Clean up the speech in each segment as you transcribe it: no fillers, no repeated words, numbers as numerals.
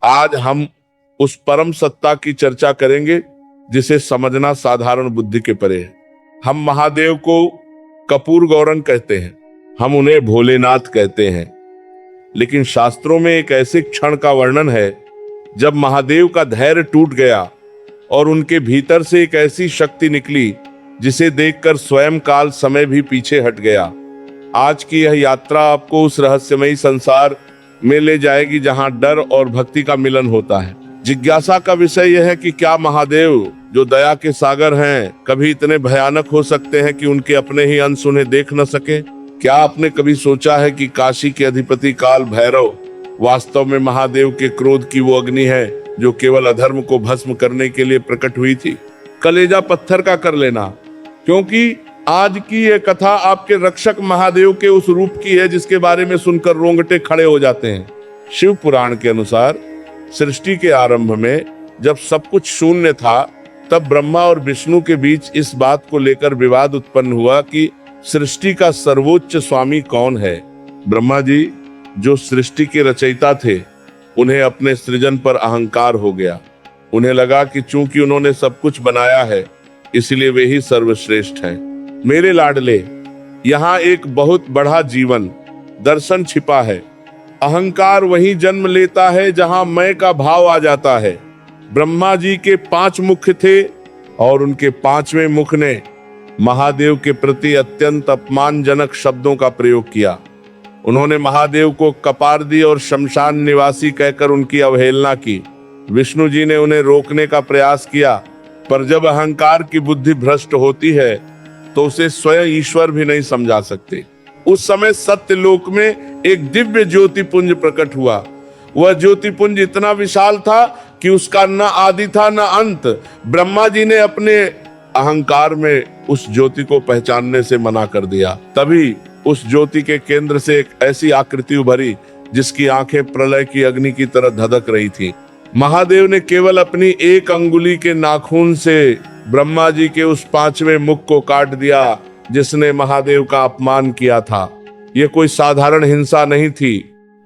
आज हम उस परम सत्ता की चर्चा करेंगे जिसे समझना साधारण बुद्धि के परे है। हम महादेव को कपूर गौरन कहते हैं, हम उन्हें भोलेनाथ कहते हैं, लेकिन शास्त्रों में एक ऐसे क्षण का वर्णन है जब महादेव का धैर्य टूट गया और उनके भीतर से एक ऐसी शक्ति निकली जिसे देखकर स्वयं काल समय भी पीछे हट गया। आज की यह यात्रा आपको उस रहस्यमयी संसार में ले जाएगी जहां डर और भक्ति का मिलन होता है। जिज्ञासा का विषय यह है कि क्या महादेव, जो दया के सागर हैं, कभी इतने भयानक हो सकते हैं कि उनके अपने ही अंश उन्हें देख न सके? क्या आपने कभी सोचा है कि काशी के अधिपति काल भैरव वास्तव में महादेव के क्रोध की वो अग्नि है जो केवल अधर्म को भस्म करने के लिए प्रकट हुई थी? कलेजा पत्थर का कर लेना, क्योंकि आज की ये कथा आपके रक्षक महादेव के उस रूप की है जिसके बारे में सुनकर रोंगटे खड़े हो जाते हैं। शिव पुराण के अनुसार सृष्टि के आरंभ में जब सब कुछ शून्य था, तब ब्रह्मा और विष्णु के बीच इस बात को लेकर विवाद उत्पन्न हुआ कि सृष्टि का सर्वोच्च स्वामी कौन है। ब्रह्मा जी, जो सृष्टि के रचयिता थे, उन्हें अपने सृजन पर अहंकार हो गया। उन्हें लगा कि चूंकि उन्होंने सब कुछ बनाया है, इसलिए वे ही सर्वश्रेष्ठ हैं। मेरे लाडले, यहाँ एक बहुत बड़ा जीवन दर्शन छिपा है। अहंकार वहीं जन्म लेता है जहां मैं का भाव आ जाता है। ब्रह्मा जी के 5 मुख थे और उनके 5वें मुख ने महादेव के प्रति अत्यंत अपमानजनक शब्दों का प्रयोग किया। उन्होंने महादेव को कपारदी और शमशान निवासी कहकर उनकी अवहेलना की। विष्णु जी ने उन्हें रोकने का प्रयास किया, पर जब अहंकार की बुद्धि भ्रष्ट होती है तो उसे स्वयं ईश्वर भी नहीं समझा सकते। उस समय सत्यलोक में एक दिव्य ज्योतिपुंज प्रकट हुआ। वह ज्योतिपुंज इतना विशाल था कि उसका न आदि था न अंत। ब्रह्मा जी ने अपने अहंकार में उस ज्योति को पहचानने से मना कर दिया। तभी उस ज्योति के केंद्र से एक ऐसी आकृति उभरी जिसकी आंखें प्रलय की अग्नि की तरह धधक रही थी। महादेव ने केवल अपनी एक अंगुली के नाखून से ब्रह्मा जी के उस 5वें मुख को काट दिया जिसने महादेव का अपमान किया था। यह कोई साधारण हिंसा नहीं थी,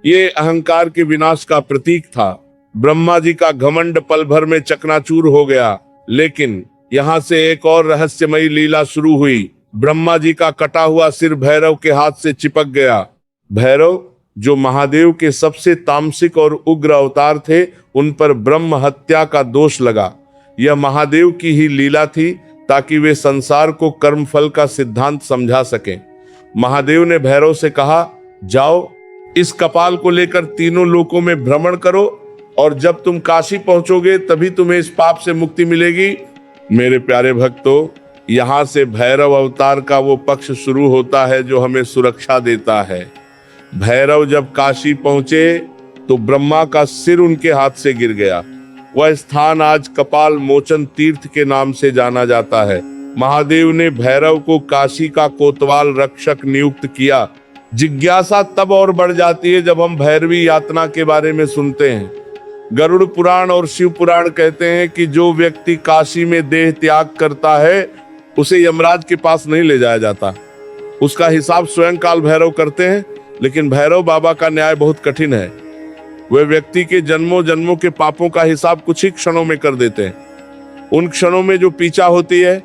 ये अहंकार के विनाश का प्रतीक था। ब्रह्मा जी का घमंड पल भर में चकनाचूर हो गया। लेकिन यहाँ से एक और रहस्यमयी लीला शुरू हुई। ब्रह्मा जी का कटा हुआ सिर भैरव के हाथ से चिपक गया। भैरव, जो महादेव के सबसे तामसिक और उग्र अवतार थे, उन पर ब्रह्म हत्या का दोष लगा। यह महादेव की ही लीला थी ताकि वे संसार को कर्मफल का सिद्धांत समझा सकें। महादेव ने भैरव से कहा, जाओ, इस कपाल को लेकर तीनों लोकों में भ्रमण करो और जब तुम काशी पहुंचोगे तभी तुम्हें इस पाप से मुक्ति मिलेगी। मेरे प्यारे भक्तों, यहाँ से भैरव अवतार का वो पक्ष शुरू होता है जो हमें सुरक्षा देता है। भैरव जब काशी पहुंचे तो ब्रह्मा का सिर उनके हाथ से गिर गया। वह स्थान आज कपाल मोचन तीर्थ के नाम से जाना जाता है। महादेव ने भैरव को काशी का कोतवाल रक्षक नियुक्त किया। जिज्ञासा तब और बढ़ जाती है जब हम भैरवी यातना के बारे में सुनते हैं। गरुड़ पुराण और शिव पुराण कहते हैं कि जो व्यक्ति काशी में देह त्याग करता है उसे यमराज के पास नहीं ले जाया जाता, उसका हिसाब स्वयं काल भैरव करते हैं। लेकिन भैरव बाबा का न्याय बहुत कठिन है। वे व्यक्ति के जन्मों जन्मों के पापों का हिसाब कुछ ही क्षणों में कर देते हैं। उन क्षणों में जो पीछा होती है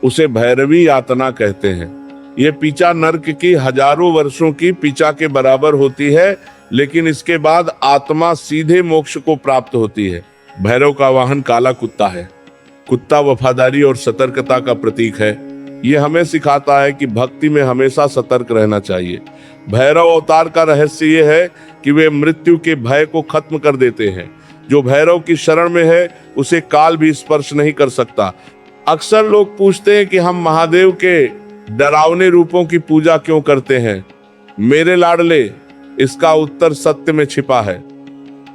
उसे भैरवी यातना कहते हैं। ये पीछा नर्क की हजारों वर्षों की पीछा के बराबर होती है, लेकिन इसके बाद आत्मा सीधे मोक्ष को प्राप्त होती है। भैरव का वाहन काला कुत्ता है। कुत्ता वफादारी और सतर्कता का प्रतीक है। ये हमें सिखाता है कि भक्ति में हमेशा सतर्क रहना चाहिए। भैरव अवतार का रहस्य ये है कि वे मृत्यु के भय को खत्म कर देते हैं। जो भैरव की शरण में है उसे काल भी स्पर्श नहीं कर सकता। अक्सर लोग पूछते हैं कि हम महादेव के डरावने रूपों की पूजा क्यों करते हैं। मेरे लाडले, इसका उत्तर सत्य में छिपा है।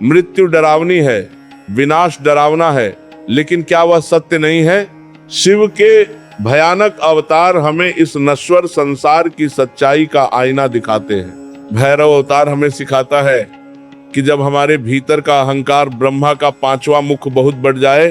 मृत्यु डरावनी है, विनाश डरावना है, लेकिन क्या वह सत्य नहीं है? शिव के भयानक अवतार हमें इस नश्वर संसार की सच्चाई का आईना दिखाते हैं। भैरव अवतार हमें सिखाता है कि जब हमारे भीतर का अहंकार ब्रह्मा का 5वां मुख बहुत बढ़ जाए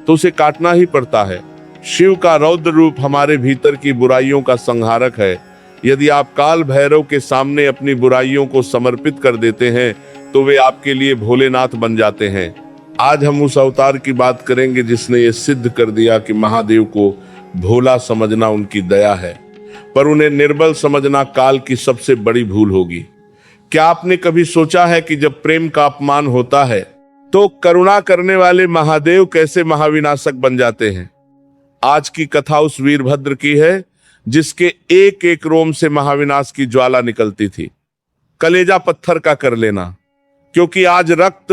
तो उसे काटना ही पड़ता है। शिव का रौद्र रूप हमारे भीतर की बुराइयों का संहारक है। यदि आप काल भैरव के सामने अपनी बुराइयों को समर्पित कर देते हैं तो वे आपके लिए भोलेनाथ बन जाते हैं। आज हम उस अवतार की बात करेंगे जिसने ये सिद्ध कर दिया कि महादेव को भोला समझना उनकी दया है, पर उन्हें निर्बल समझना काल की सबसे बड़ी भूल होगी। क्या आपने कभी सोचा है कि जब प्रेम का अपमान होता है तो करुणा करने वाले महादेव कैसे महाविनाशक बन जाते हैं? आज की कथा उस वीरभद्र की है जिसके एक एक रोम से महाविनाश की ज्वाला निकलती थी। कलेजा पत्थर का कर लेना, क्योंकि आज रक्त,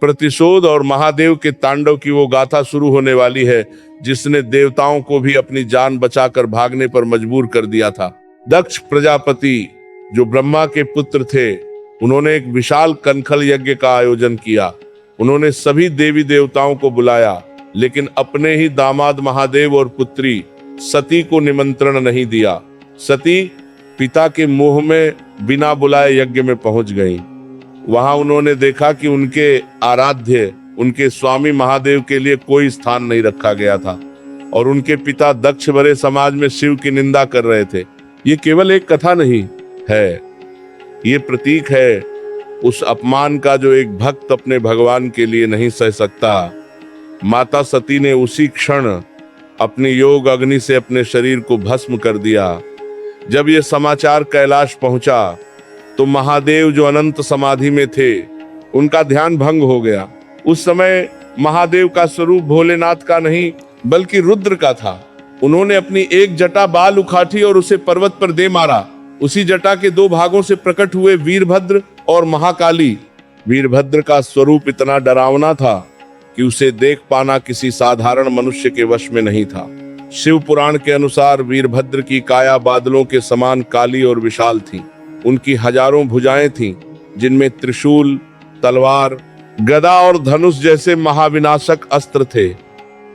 प्रतिशोध और महादेव के तांडव की वो गाथा शुरू होने वाली है जिसने देवताओं को भी अपनी जान बचाकर भागने पर मजबूर कर दिया था। दक्ष प्रजापति जो ब्रह्मा के पुत्र थे, उन्होंने एक विशाल कनखल यज्ञ का आयोजन किया। उन्होंने सभी देवी देवताओं को बुलाया, लेकिन अपने ही दामाद महादेव और पुत्री सती को निमंत्रण नहीं दिया। सती पिता के मोह में बिना बुलाए यज्ञ में पहुंच गईं। वहां उन्होंने देखा कि उनके आराध्य, उनके स्वामी महादेव के लिए कोई स्थान नहीं रखा गया था और उनके पिता दक्ष भरे समाज में शिव की निंदा कर रहे थे। ये केवल एक कथा नहीं है, ये प्रतीक है उस अपमान का जो एक भक्त अपने भगवान के लिए नहीं सह सकता। माता सती ने उसी क्षण अपनी योग अग्नि से अपने शरीर को भस्म कर दिया। जब यह समाचार कैलाश पहुंचा तो महादेव जो अनंत समाधि में थे, उनका ध्यान भंग हो गया। उस समय महादेव का स्वरूप भोलेनाथ का नहीं बल्कि रुद्र का था। उन्होंने अपनी एक जटा बाल उखाठी और उसे पर्वत पर दे मारा। उसी जटा के दो भागों से प्रकट हुए वीरभद्र और महाकाली। वीरभद्र का स्वरूप इतना डरावना था कि उसे देख पाना किसी साधारण मनुष्य के वश में नहीं था। शिव पुराण के अनुसार वीरभद्र की काया बादलों के समान काली और विशाल थी। उनकी हजारों भुजाएं थीं, जिनमें त्रिशूल, तलवार, गदा और धनुष जैसे महाविनाशक अस्त्र थे।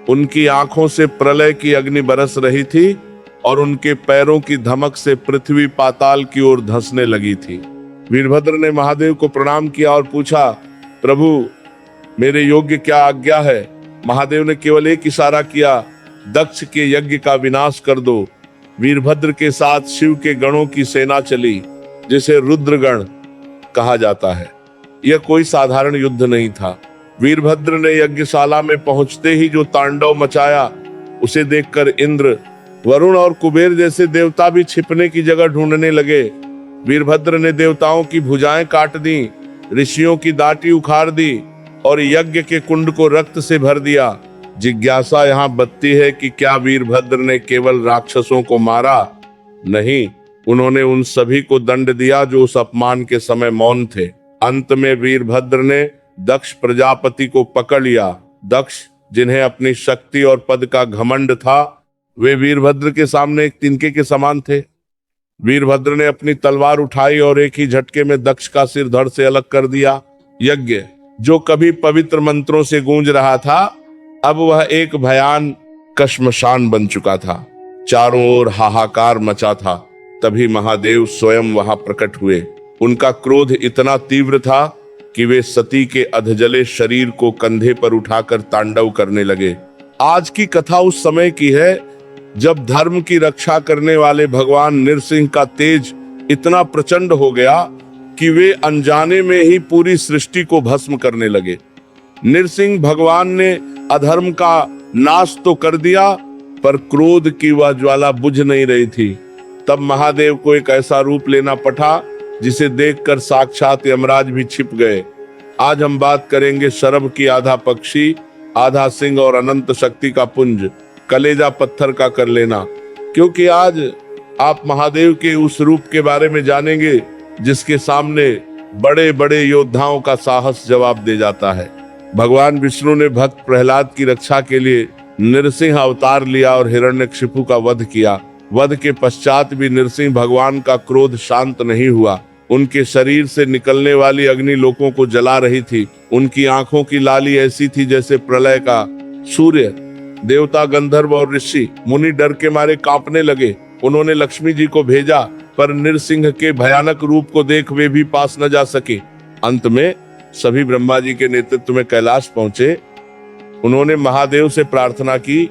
उनकी आंखों से प्रलय की अग्नि बरस रही थी और उनके पैरों की धमक से पृथ्वी पाताल की ओर धंसने लगी थी। वीरभद्र ने महादेव को प्रणाम किया और पूछा, प्रभु मेरे योग्य क्या आज्ञा है? महादेव ने केवल एक इशारा किया, दक्ष के यज्ञ का विनाश कर दो। वीरभद्र के साथ शिव के गणों की सेना चली, जिसे रुद्रगण कहा जाता है। यह कोई साधारण युद्ध नहीं था। वीरभद्र ने यज्ञशाला में पहुंचते ही जो तांडव मचाया, उसे देखकर इंद्र, वरुण और कुबेर जैसे देवता भी छिपने की जगह ढूंढने लगे। वीरभद्र ने देवताओं की भुजाएं काट दी, ऋषियों की दाटी उखाड़ दी और यज्ञ के कुंड को रक्त से भर दिया। जिज्ञासा यहाँ बत्ती है कि क्या वीरभद्र ने केवल राक्षसों को मारा? नहीं, उन्होंने उन सभी को दंड दिया जो उस अपमान के समय मौन थे। अंत में वीरभद्र ने दक्ष प्रजापति को पकड़ लिया। दक्ष, जिन्हें अपनी शक्ति और पद का घमंड था, वे वीरभद्र के सामने एक तिनके के समान थे। वीरभद्र ने अपनी तलवार उठाई और एक ही झटके में दक्ष का सिर धड़ से अलग कर दिया। यज्ञ, जो कभी पवित्र मंत्रों से गूंज रहा था, अब वह एक भयानक श्मशान बन चुका था। चारों ओर हाहाकार मचा था। तभी महादेव स्वयं वहां प्रकट हुए। उनका क्रोध इतना तीव्र था कि वे सती के अधजले शरीर को कंधे पर उठाकर तांडव करने लगे। आज की कथा उस समय की है जब धर्म की रक्षा करने वाले भगवान नृसिंह का तेज इतना प्रचंड हो गया कि वे अनजाने में ही पूरी सृष्टि को भस्म करने लगे। नृसिंह भगवान ने अधर्म का नाश तो कर दिया, पर क्रोध की वह ज्वाला बुझ नहीं रही थी। तब महादेव को एक ऐसा रूप लेना पड़ा जिसे देखकर साक्षात यमराज भी छिप गए। आज हम बात करेंगे शरभ की आधा पक्षी, आधा सिंह और अनंत शक्ति का पुंज, कलेजा पत्थर का कर लेना, क्योंकि आज आप महादेव के उस रूप के बारे में जानेंगे जिसके सामने बड़े बड़े योद्धाओं का साहस जवाब दे जाता है। भगवान विष्णु ने भक्त प्रहलाद की रक्षा के लिए नृसिंह अवतार लिया और हिरण्यकशिपु का वध किया। वध के पश्चात भी नृसिंह भगवान का क्रोध शांत नहीं हुआ। उनके शरीर से निकलने वाली अग्नि लोगों को जला रही थी। उनकी आंखों की लाली ऐसी थी जैसे प्रलय का सूर्य। देवता, गंधर्व और ऋषि मुनि डर के मारे कांपने लगे। उन्होंने लक्ष्मी जी को भेजा, पर नृसिंह के भयानक रूप को देख वे भी पास न जा सके। अंत में सभी ब्रह्मा जी के नेतृत्व में कैलाश पहुंचे। उन्होंने महादेव से प्रार्थना की,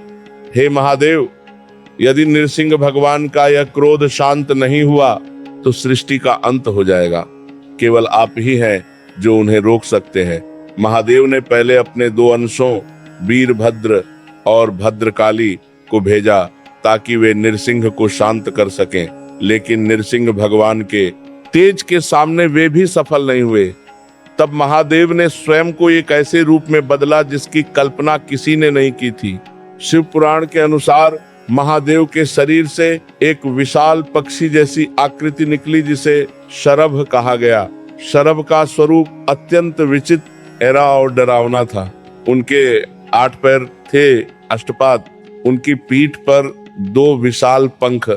हे महादेव, यदि नृसिंह भगवान का यह क्रोध शांत नहीं हुआ तो सृष्टि का अंत हो जाएगा। केवल आप ही हैं जो उन्हें रोक सकते हैं। महादेव ने पहले अपने दो अंशों वीरभद्र और भद्रकाली को भेजा ताकि वे नृसिंह को शांत कर सकें, लेकिन नृसिंह भगवान के तेज के सामने वे भी सफल नहीं हुए। तब महादेव ने स्वयं को एक ऐसे रूप में बदला जिसकी कल्पना किसी ने नहीं की थी। शिव पुराण के अनुसार महादेव के शरीर से एक विशाल पक्षी जैसी आकृति निकली जिसे शरभ कहा गया। शरभ का स्वरूप अत्यंत विचित्र, ऐरा और डरावना था। उनके 8 पैर थे, अष्टपाद। उनकी पीठ पर 2 विशाल पंख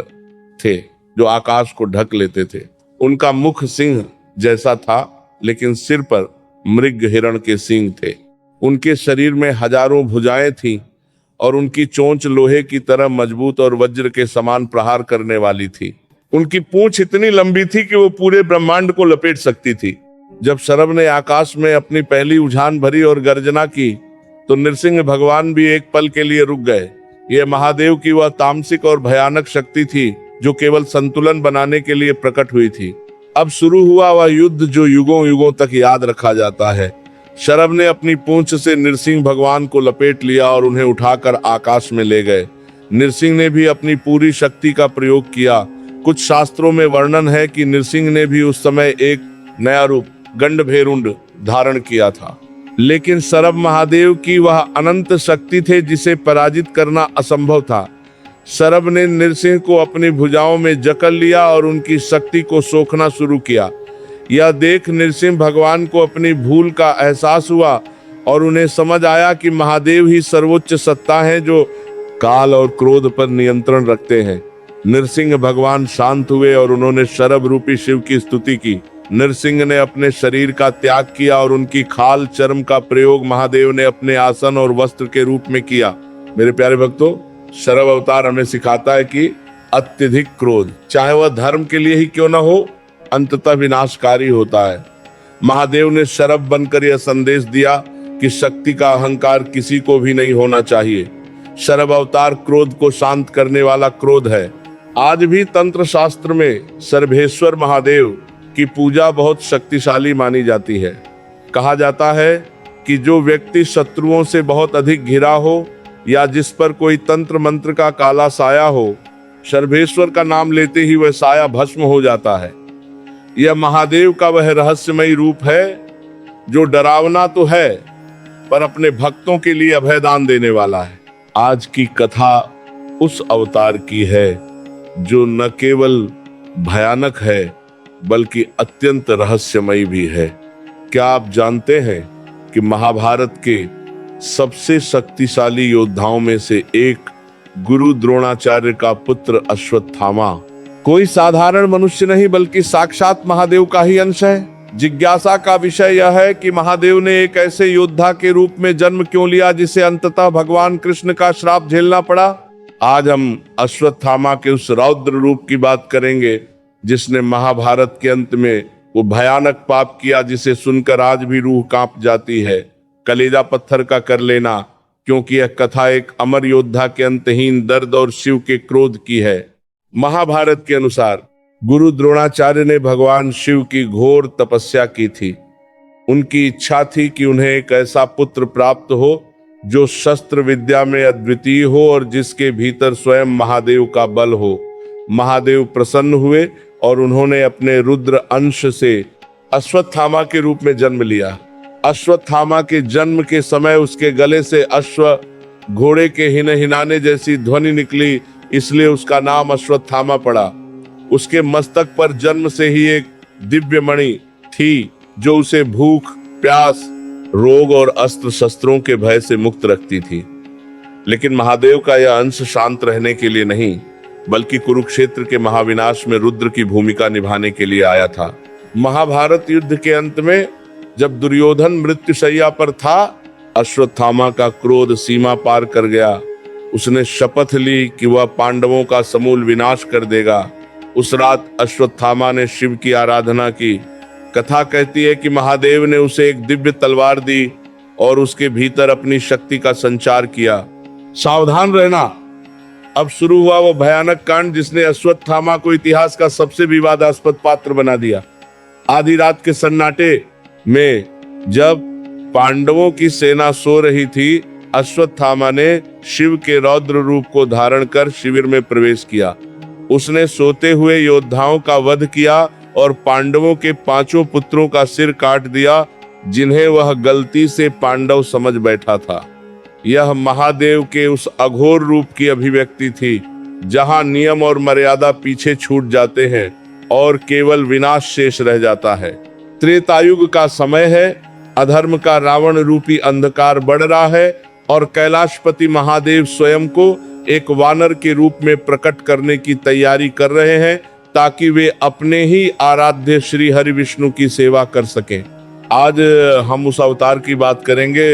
थे जो आकाश को ढक लेते थे। उनका मुख सिंह जैसा था, लेकिन सिर पर मृग हिरण के सींग थे। उनके शरीर में हजारों भुजाएं थीं और उनकी चोंच लोहे की तरह मजबूत और वज्र के समान प्रहार करने वाली थी। उनकी पूंछ इतनी लंबी थी कि वो पूरे ब्रह्मांड को लपेट सकती थी। जब शरभ ने आकाश में अपनी पहली उछाल भरी और गर्जना की तो नृसिंह भगवान भी एक पल के लिए रुक गए। यह महादेव की वह तामसिक और भयानक शक्ति थी जो केवल संतुलन बनाने के लिए प्रकट हुई थी। अब शुरू हुआ वह युद्ध जो युगों युगों तक याद रखा जाता है। शरभ ने अपनी पूंछ से नृसिंह भगवान को लपेट लिया और उन्हें उठाकर आकाश में ले गए। नृसिंह ने भी अपनी पूरी शक्ति का प्रयोग किया। कुछ शास्त्रों में वर्णन है कि नृसिंह ने भी उस समय एक नया रूप गंडभेरुंड धारण किया था, लेकिन शरभ महादेव की वह अनंत शक्ति थे जिसे पराजित करना असंभव था। शरभ ने नृसिंह को अपनी भुजाओं में जकड़ लिया और उनकी शक्ति को सोखना शुरू किया। यह देख नृसिंह भगवान को अपनी भूल का एहसास हुआ और उन्हें समझ आया कि महादेव ही सर्वोच्च सत्ता है जो काल और क्रोध पर नियंत्रण रखते हैं। नृसिंह भगवान शांत हुए और उन्होंने शरभ रूपी शिव की स्तुति की। नृसिंह ने अपने शरीर का त्याग किया और उनकी खाल चर्म का प्रयोग महादेव ने अपने आसन और वस्त्र के रूप में किया। मेरे प्यारे भक्तों, शरभ अवतार हमें सिखाता है कि अत्यधिक क्रोध, चाहे वह धर्म के लिए ही क्यों न हो, अंततः विनाशकारी होता है। महादेव ने शरभ बनकर यह संदेश दिया कि शक्ति का अहंकार किसी को भी नहीं होना चाहिए। शरभ अवतार क्रोध को शांत करने वाला क्रोध है। आज भी तंत्र शास्त्र में सर्वेश्वर महादेव की पूजा बहुत शक्तिशाली मानी जाती है। कहा जाता है कि जो व्यक्ति शत्रुओं से बहुत अधिक घिरा हो या जिस पर कोई तंत्र मंत्र का काला साया हो, सर्वेश्वर का नाम लेते ही वह साया भस्म हो जाता है। यह महादेव का वह रहस्यमयी रूप है जो डरावना तो है पर अपने भक्तों के लिए अभयदान देने वाला है। आज की कथा उस अवतार की है जो न केवल भयानक है बल्कि अत्यंत रहस्यमयी भी है। क्या आप जानते हैं कि महाभारत के सबसे शक्तिशाली योद्धाओं में से एक गुरु द्रोणाचार्य का पुत्र अश्वत्थामा कोई साधारण मनुष्य नहीं बल्कि साक्षात महादेव का ही अंश है। जिज्ञासा का विषय यह है कि महादेव ने एक ऐसे योद्धा के रूप में जन्म क्यों लिया जिसे अंततः भगवान कृष्ण का श्राप झेलना पड़ा। आज हम अश्वत्थामा के उस रौद्र रूप की बात करेंगे जिसने महाभारत के अंत में वो भयानक पाप किया जिसे सुनकर आज भी रूह कांप जाती है, कलेजा पत्थर का कर लेना, क्योंकि यह कथा एक अमर योद्धा के अंतहीन दर्द और शिव के क्रोध की है। महाभारत के अनुसार गुरु द्रोणाचार्य ने भगवान शिव की घोर तपस्या की थी। उनकी इच्छा थी कि उन्हें एक ऐसा पुत्र प्राप्त हो जो शस्त्र विद्या में अद्वितीय हो और जिसके भीतर स्वयं महादेव का बल हो। महादेव प्रसन्न हुए और उन्होंने अपने रुद्र अंश से अश्वत्थामा के रूप में जन्म लिया। अश्वत्थामा के जन्म के समय उसके गले से अश्व घोड़े के हिनहिनाने जैसी ध्वनि निकली, इसलिए उसका नाम अश्वत्थामा पड़ा। उसके मस्तक पर जन्म से ही एक दिव्य मणि थी जो उसे भूख, प्यास, रोग और अस्त्र शस्त्रों के भय से मुक्त रखती थी। लेकिन महादेव का यह अंश शांत रहने के लिए नहीं बल्कि कुरुक्षेत्र के महाविनाश में रुद्र की भूमिका निभाने के लिए आया था। महाभारत युद्ध के अंत में जब दुर्योधन मृत्युशैया पर था, अश्वत्थामा का क्रोध सीमा पार कर गया। उसने शपथ ली कि वह पांडवों का समूल विनाश कर देगा। उस रात अश्वत्थामा ने शिव की आराधना की। कथा कहती है कि महादेव ने उसे एक दिव्य तलवार दी और उसके भीतर अपनी शक्ति का संचार किया। सावधान रहना, अब शुरू हुआ वो भयानक कांड जिसने अश्वत्थामा को इतिहास का सबसे विवादास्पद पात्र बना दिया। आधी रात के सन्नाटे में जब पांडवों की सेना सो रही थी, अश्वत्थामा ने शिव के रौद्र रूप को धारण कर शिविर में प्रवेश किया। उसने सोते हुए योद्धाओं का वध किया और पांडवों के 5 पुत्रों का सिर काट दिया, जिन्हें वह गलती से पांडव समझ बैठा था। यह महादेव के उस अघोर रूप की अभिव्यक्ति थी, जहां नियम और मर्यादा पीछे छूट जाते हैं और केवल विनाश शेष रह जाता है। त्रेतायुग का समय है, अधर्म का रावण रूपी अंधकार बढ़ रहा है और कैलाशपति महादेव स्वयं को एक वानर के रूप में प्रकट करने की तैयारी कर रहे हैं, ताकि वे अपने ही आराध्य श्री हरि विष्णु की सेवा कर सकें। आज हम उस अवतार की बात करेंगे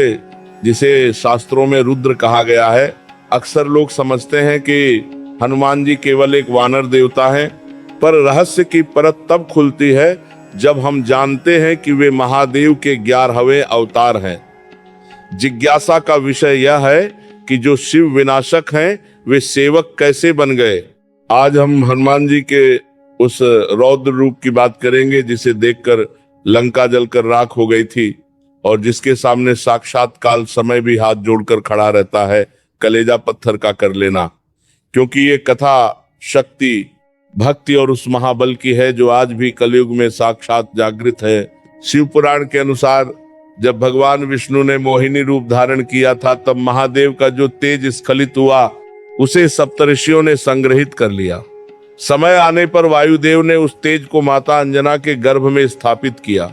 जिसे शास्त्रों में रुद्र कहा गया है। अक्सर लोग समझते हैं कि हनुमान जी केवल एक वानर देवता हैं, पर रहस्य की परत तब खुलती है जब हम जानते हैं कि वे महादेव के 11वें अवतार हैं। जिज्ञासा का विषय यह है कि जो शिव विनाशक हैं, वे सेवक कैसे बन गए। आज हम हनुमान जी के उस रौद्र रूप की बात करेंगे जिसे देखकर लंका जलकर राख हो गई थी और जिसके सामने साक्षात काल समय भी हाथ जोड़कर खड़ा रहता है, कलेजा पत्थर का कर लेना। क्योंकि ये कथा शक्ति, भक्ति और उस महाबल की है जो आज भी कलयुग में साक्षात जागृत है। शिव पुराण के अनुसार जब भगवान विष्णु ने मोहिनी रूप धारण किया था, तब महादेव का जो तेज स्खलित हुआ, उसे सप्तऋषियों ने संग्रहित कर लिया। समय आने पर वायुदेव ने उस तेज को माता अंजना के गर्भ में स्थापित किया।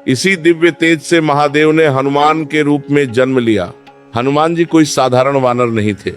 इसी दिव्य तेज से महादेव ने हनुमान के रूप में जन्म लिया। हनुमान जी कोई साधारण वानर नहीं थे।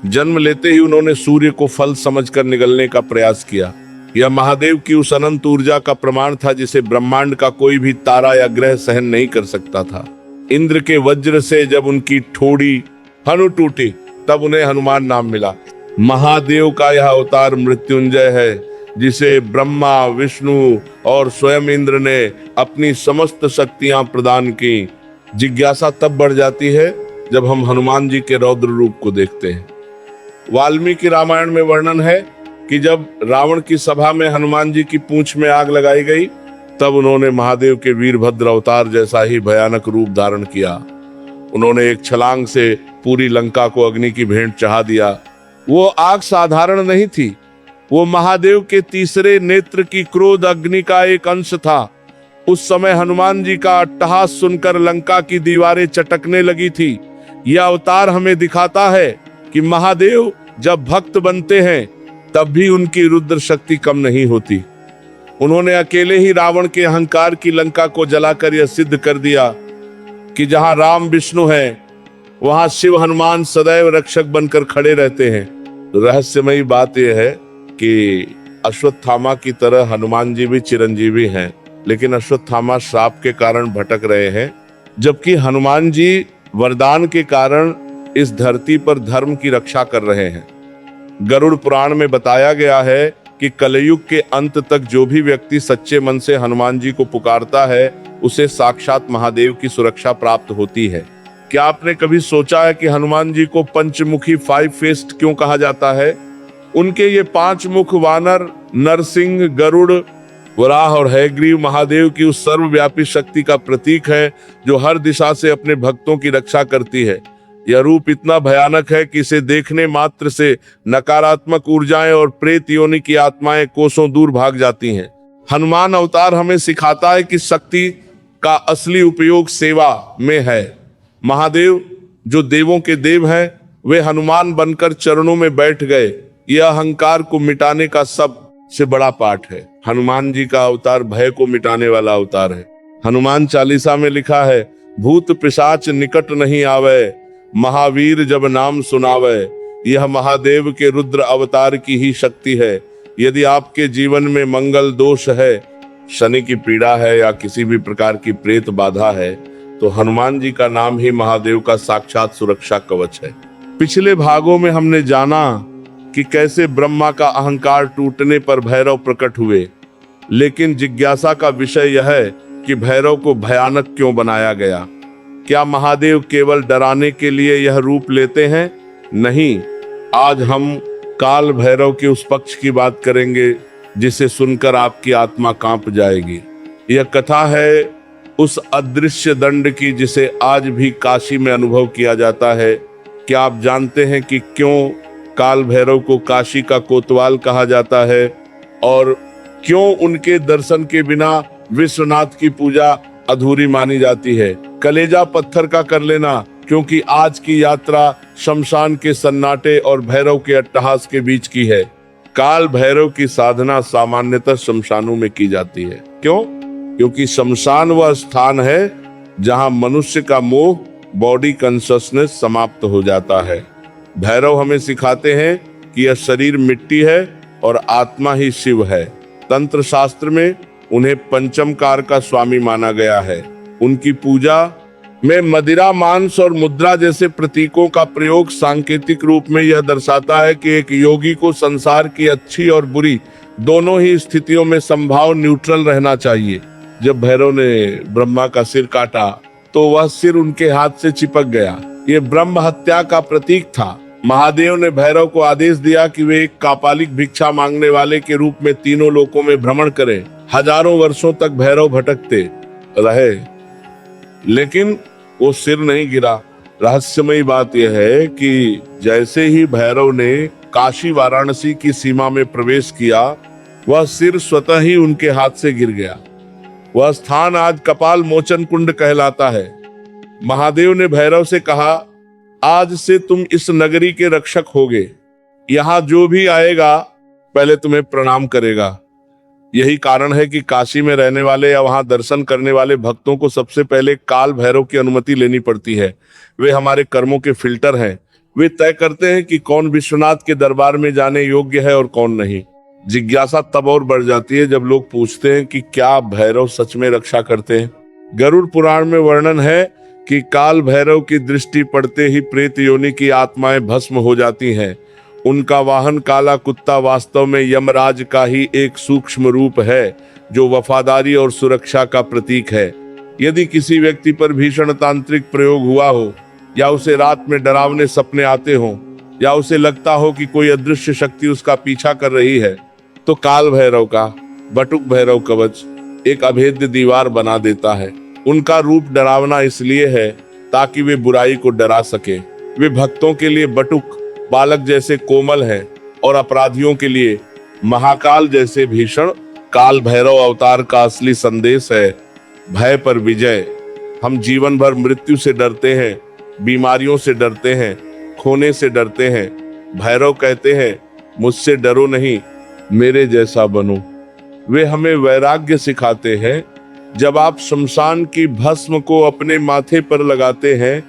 जन्म लेते ही उन्होंने सूर्य को फल समझकर निगलने का प्रयास किया। यह महादेव की उस अनंत ऊर्जा का प्रमाण था जिसे ब्रह्मांड का कोई भी तारा या ग्रह सहन नहीं कर सकता था। इंद्र के वज्र से जब उनकी ठोड़ी हनु टूटी, तब उन्हें हनुमान नाम मिला। महादेव का यह अवतार मृत्युंजय है, जिसे ब्रह्मा, विष्णु और स्वयं इंद्र ने अपनी समस्त शक्तियां प्रदान की। जिज्ञासा तब बढ़ जाती है जब हम हनुमान जी के रौद्र रूप को देखते हैं। वाल्मीकि रामायण में वर्णन है कि जब रावण की सभा में हनुमान जी की पूंछ में आग लगाई गई, तब उन्होंने महादेव के वीरभद्र अवतार जैसा ही भयानक रूप धारण किया। उन्होंने एक छलांग से पूरी लंका को अग्नि की भेंट चढ़ा दिया। वो आग साधारण नहीं थी, वो महादेव के तीसरे नेत्र की क्रोध अग्नि का एक अंश था। उस समय हनुमान जी का अट्टहास सुनकर लंका की दीवारें चटकने लगी थी। यह अवतार हमें दिखाता है कि महादेव जब भक्त बनते हैं, तब भी उनकी रुद्र शक्ति कम नहीं होती। उन्होंने अकेले ही रावण के अहंकार की लंका को जलाकर यह सिद्ध कर दिया कि जहां राम विष्णु हैं, वहां शिव हनुमान सदैव रक्षक बनकर खड़े रहते हैं। रहस्यमयी बात यह है कि अश्वत्थामा की तरह हनुमान जी भी चिरंजीवी हैं, लेकिन अश्वत्थामा श्राप के कारण भटक रहे हैं, जबकि हनुमान जी वरदान के कारण इस धरती पर धर्म की रक्षा कर रहे हैं। गरुड़ पुराण में बताया गया है कि कलयुग के अंत तक जो भी व्यक्ति सच्चे मन से हनुमान जी को पुकारता है, उसे साक्षात महादेव की सुरक्षा प्राप्त होती है। क्या आपने कभी सोचा है कि हनुमान जी को पंचमुखी 5 फेस्ड क्यों कहा जाता है? उनके ये 5 मुख वानर, नरसिंह, गरुड़, वराह और हयग्रीव महादेव की उस सर्वव्यापी शक्ति का प्रतीक है, जो हर दिशा से अपने भक्तों की रक्षा करती है। यह रूप इतना भयानक है कि इसे देखने मात्र से नकारात्मक ऊर्जाएं और प्रेत योनि की आत्माएं कोसों दूर भाग जाती हैं। हनुमान अवतार हमें सिखाता है कि शक्ति का असली उपयोग सेवा में है। महादेव जो देवों के देव हैं, वे हनुमान बनकर चरणों में बैठ गए। यह अहंकार को मिटाने का सबसे बड़ा पाठ है। हनुमान जी का अवतार भय को मिटाने वाला अवतार है। हनुमान चालीसा में लिखा है, भूत पिशाच निकट नहीं आवे, महावीर जब नाम सुनावे। यह महादेव के रुद्र अवतार की ही शक्ति है। यदि आपके जीवन में मंगल दोष है, शनि की पीड़ा है या किसी भी प्रकार की प्रेत बाधा है, तो हनुमान जी का नाम ही महादेव का साक्षात सुरक्षा कवच है। पिछले भागों में हमने जाना कि कैसे ब्रह्मा का अहंकार टूटने पर भैरव प्रकट हुए, लेकिन जिज्ञासा का विषय यह है कि भैरव को भयानक क्यों बनाया गया। क्या महादेव केवल डराने के लिए यह रूप लेते हैं? नहीं। आज हम काल भैरव के उस पक्ष की बात करेंगे जिसे सुनकर आपकी आत्मा कांप जाएगी। यह कथा है उस अदृश्य दंड की जिसे आज भी काशी में अनुभव किया जाता है। क्या आप जानते हैं कि क्यों काल भैरव को काशी का कोतवाल कहा जाता है और क्यों उनके दर्शन के बिना विश्वनाथ की पूजा अधूरी मानी जाती है? कलेजा पत्थर का कर लेना, क्योंकि आज की यात्रा शमशान के सन्नाटे और भैरव के अट्टहास के बीच की है। काल भैरव की साधना सामान्यतः शमशानों में की जाती है। क्यों? क्योंकि शमशान वह स्थान है जहां मनुष्य का मोह, बॉडी कॉन्शसनेस समाप्त हो जाता है। भैरव हमें सिखाते हैं कि यह शरीर मिट्टी है और आत्मा ही शिव है। तंत्र शास्त्र में उन्हें पंचम कार का स्वामी माना गया है। उनकी पूजा में मदिरा, मांस और मुद्रा जैसे प्रतीकों का प्रयोग सांकेतिक रूप में यह दर्शाता है कि एक योगी को संसार की अच्छी और बुरी दोनों ही स्थितियों में संभाव न्यूट्रल रहना चाहिए। जब भैरव ने ब्रह्मा का सिर काटा तो वह सिर उनके हाथ से चिपक गया। ये ब्रह्म हत्या का प्रतीक था। महादेव ने भैरव को आदेश दिया कि वे एक कापालिक भिक्षा मांगने वाले के रूप में तीनों लोकों में भ्रमण करें। हजारों वर्षों तक भैरव भटकते रहे, लेकिन वो सिर नहीं गिरा। रहस्यमयी बात यह है कि जैसे ही भैरव ने काशी वाराणसी की सीमा में प्रवेश किया, वह सिर स्वतः ही उनके हाथ से गिर गया। वह स्थान आज कपाल मोचन कुंड कहलाता है। महादेव ने भैरव से कहा, आज से तुम इस नगरी के रक्षक होगे। यहाँ जो भी आएगा पहले तुम्हें प्रणाम करेगा। यही कारण है कि काशी में रहने वाले या वहां दर्शन करने वाले भक्तों को सबसे पहले काल भैरव की अनुमति लेनी पड़ती है। वे हमारे कर्मों के फिल्टर हैं। वे तय करते हैं कि कौन विश्वनाथ के दरबार में जाने योग्य है और कौन नहीं। जिज्ञासा तब और बढ़ जाती है जब लोग पूछते हैं कि क्या भैरव सच में रक्षा करते हैं। गरुड़ पुराण में वर्णन है कि काल भैरव की दृष्टि पड़ते ही प्रेत योनि की आत्माएं भस्म हो जाती हैं। उनका वाहन काला कुत्ता वास्तव में यमराज का ही एक सूक्ष्म रूप है जो वफादारी और सुरक्षा का प्रतीक है। यदि किसी व्यक्ति पर भीषण तांत्रिक प्रयोग हुआ हो, या उसे रात में डरावने सपने आते हों, या उसे लगता हो कि कोई अदृश्य शक्ति उसका पीछा कर रही है, तो काल भैरव का बटुक भैरव कवच एक अभेद्य दीवार बना देता है। उनका रूप डरावना इसलिए है ताकि वे बुराई को डरा सके। वे भक्तों के लिए बटुक बालक जैसे कोमल है और अपराधियों के लिए महाकाल जैसे भीषण। काल भैरव अवतार का असली संदेश है भय पर विजय। हम जीवन भर मृत्यु से डरते हैं, बीमारियों से डरते हैं, खोने से डरते हैं। भैरव कहते हैं, मुझसे डरो नहीं, मेरे जैसा बनो। वे हमें वैराग्य सिखाते हैं। जब आप शमशान की भस्म को अपने माथे पर लगाते हैं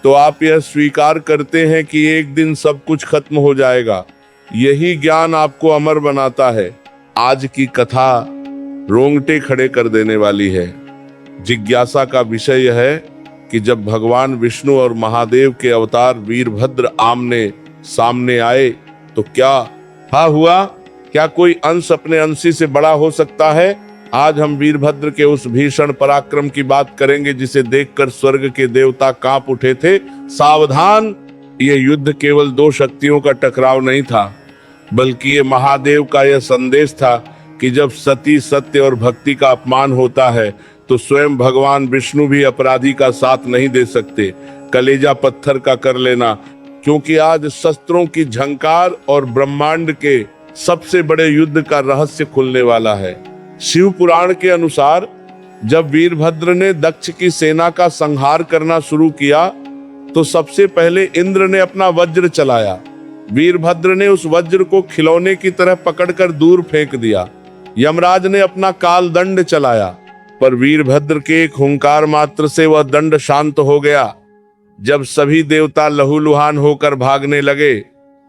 तो आप यह स्वीकार करते हैं कि एक दिन सब कुछ खत्म हो जाएगा। यही ज्ञान आपको अमर बनाता है। आज की कथा रोंगटे खड़े कर देने वाली है। जिज्ञासा का विषय यह है कि जब भगवान विष्णु और महादेव के अवतार वीरभद्र आमने सामने आए तो क्या हुआ? क्या कोई अंश अपने अंशी से बड़ा हो सकता है? आज हम वीरभद्र के उस भीषण पराक्रम की बात करेंगे जिसे देखकर स्वर्ग के देवता कांप उठे थे। सावधान, ये युद्ध केवल दो शक्तियों का टकराव नहीं था, बल्कि ये महादेव का यह संदेश था कि जब सती, सत्य और भक्ति का अपमान होता है तो स्वयं भगवान विष्णु भी अपराधी का साथ नहीं दे सकते। कलेजा पत्थर का कर लेना, क्योंकि आज शस्त्रों की झंकार और ब्रह्मांड के सबसे बड़े युद्ध का रहस्य खुलने वाला है। शिव पुराण के अनुसार जब वीरभद्र ने दक्ष की सेना का संहार करना शुरू किया तो सबसे पहले इंद्र ने अपना वज्र चलाया। वीरभद्र ने उस वज्र को खिलौने की तरह पकड़कर दूर फेंक दिया। यमराज ने अपना काल दंड चलाया, पर वीरभद्र के एक हुंकार मात्र से वह दंड शांत हो गया। जब सभी देवता लहूलुहान होकर भागने लगे,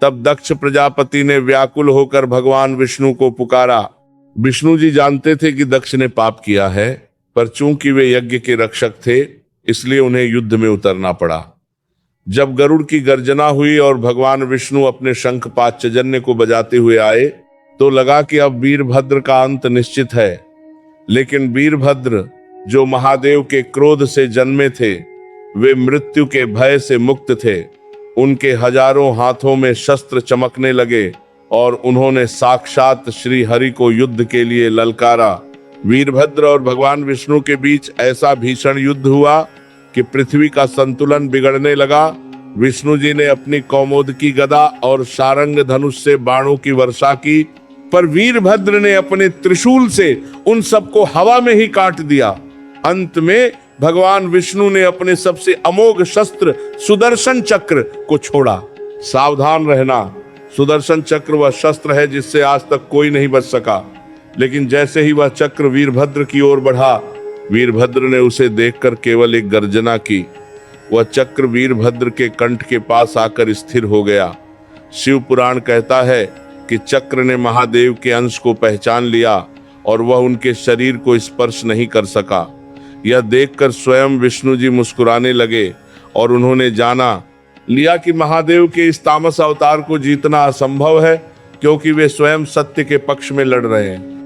तब दक्ष प्रजापति ने व्याकुल होकर भगवान विष्णु को पुकारा। विष्णु जी जानते थे कि दक्ष ने पाप किया है, पर चूंकि वे यज्ञ के रक्षक थे, इसलिए उन्हें युद्ध में उतरना पड़ा। जब गरुड़ की गर्जना हुई और भगवान विष्णु अपने शंख पांचजन्य को बजाते हुए आए, तो लगा कि अब वीरभद्र का अंत निश्चित है। लेकिन वीरभद्र, जो महादेव के क्रोध से जन्मे थे, वे मृत्यु के भय से मुक्त थे। उनके हजारों हाथों में शस्त्र चमकने लगे और उन्होंने साक्षात श्री हरि को युद्ध के लिए ललकारा। वीरभद्र और भगवान विष्णु के बीच ऐसा भीषण युद्ध हुआ कि पृथ्वी का संतुलन बिगड़ने लगा। विष्णु जी ने अपनी कौमोदकी गदा और सारंग धनुष से बाणों की वर्षा की, पर वीरभद्र ने अपने त्रिशूल से उन सबको हवा में ही काट दिया। अंत में भगवान विष्णु ने अपने सबसे अमोघ शस्त्र सुदर्शन चक्र को छोड़ा। सावधान रहना, सुदर्शन चक्र वह शस्त्र है जिससे आज तक कोई नहीं बच सका। लेकिन जैसे ही वह चक्र वीरभद्र की ओर बढ़ा, वीरभद्र ने उसे देखकर केवल एक गर्जना की। वह चक्र वीरभद्र के कंठ के पास आकर स्थिर हो गया। शिव पुराण कहता है कि चक्र ने महादेव के अंश को पहचान लिया और वह उनके शरीर को स्पर्श नहीं कर सका। यह देखकर स्वयं विष्णु जी मुस्कुराने लगे और उन्होंने जाना लिया कि महादेव के इस तामस अवतार को जीतना असंभव है, क्योंकि वे स्वयं सत्य के पक्ष में लड़ रहे हैं।